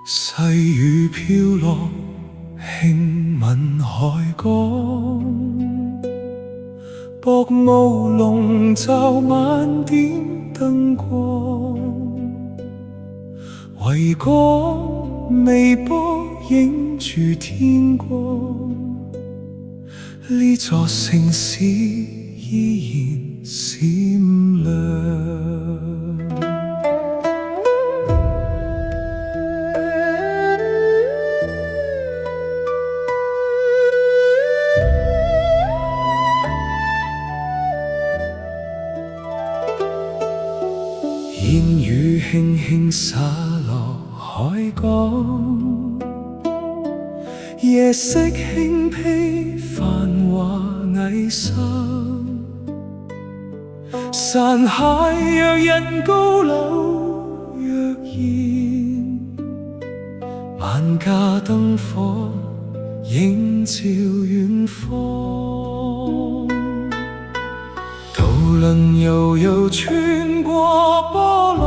細雨飄落，輕吻海港，薄霧籠罩晚點燈光，維港微波映住天光，呢座城市依然閃亮。煙雨輕輕灑落海港，夜色輕披繁華霓衫，殘骸若人高樓若現，萬家燈火映照遠方。渡輪悠悠穿過波浪，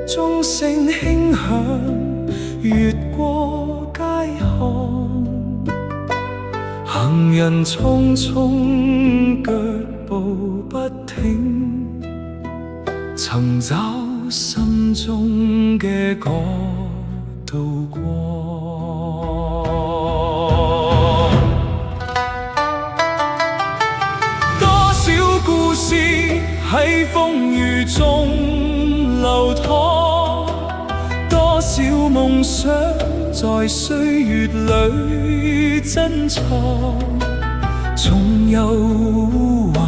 鐘聲輕響越過街巷，行人匆匆腳步不停，尋找心中嘅嗰道光。喺風雨中流淌，多少夢想在歲月裏珍藏，總有烏雲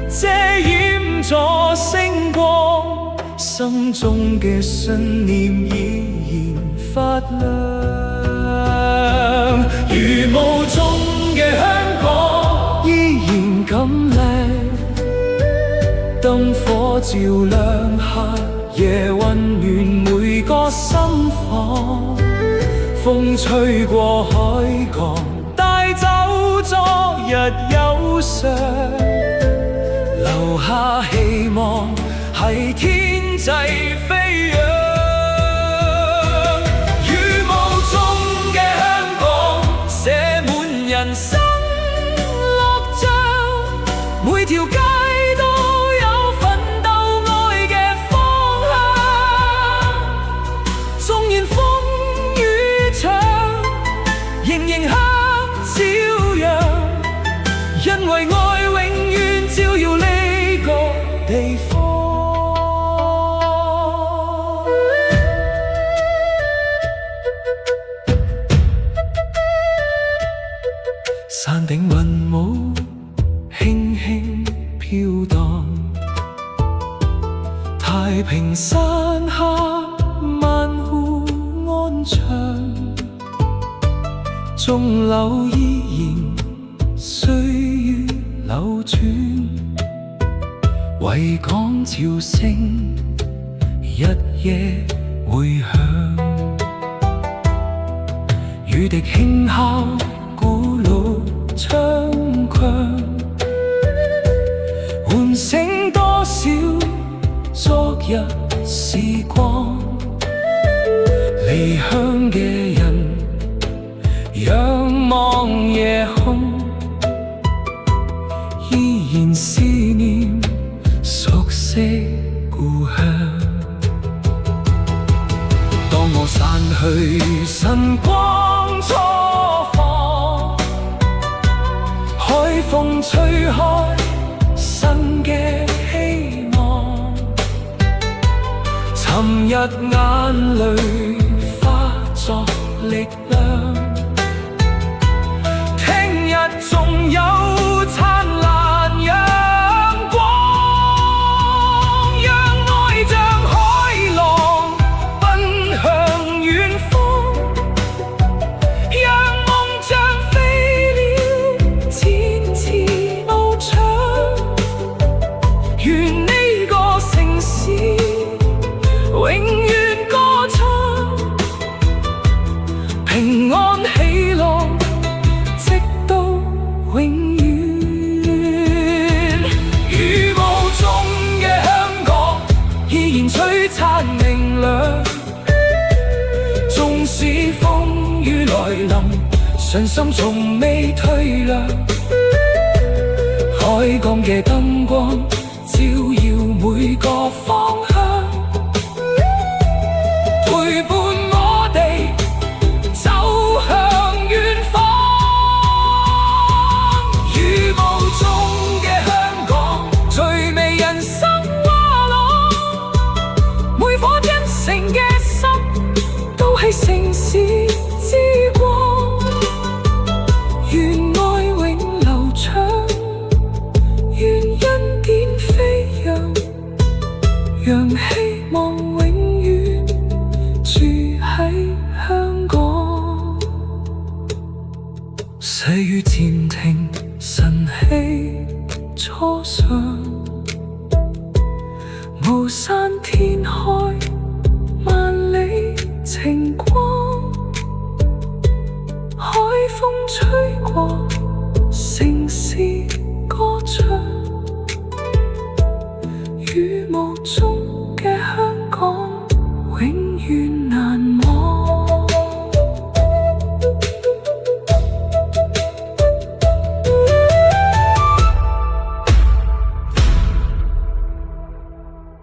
遮掩咗星光，心中嘅信念依然發亮。如霧中嘅香港依然咁靚，燈火照亮黑夜，溫暖每個心房。風吹過海港，帶走昨日憂傷，留下希望係天際飛揚。雨霧中嘅香港，寫滿人生樂章，每條街因為愛永遠照耀呢個地方。山頂雲霧輕輕飄蕩，太平山下萬戶安詳，鐘樓依然歲月流轉，維港潮聲日夜迴響，雨滴輕敲古老窗框，喚醒多少昨日時光。離鄉嘅人仰望夜空，依然思念熟悉故鄉。當我散去晨光初放，海風吹開新嘅希望，尋日眼淚化作力量，聽日仲有燦爛陽光，讓愛像海浪奔向遠方，讓夢像飛鳥展翅翱翔，願呢個城市永遠歌唱，平安喜樂直到永遠。雨霧中嘅香港依然璀璨明亮，縱使風雨來臨，信心從未退卻。海港嘅燈光照耀每個方向，陪伴我哋走向遠方。雨霧中嘅香港，最美人生畫廊。每顆真誠嘅心，都係城市之光。願愛永流長，願恩典飛揚，讓希望永遠住喺香港。細雨漸停，晨曦初上，巫山天開，萬里晴光。海風吹過，城市歌唱，雨霧中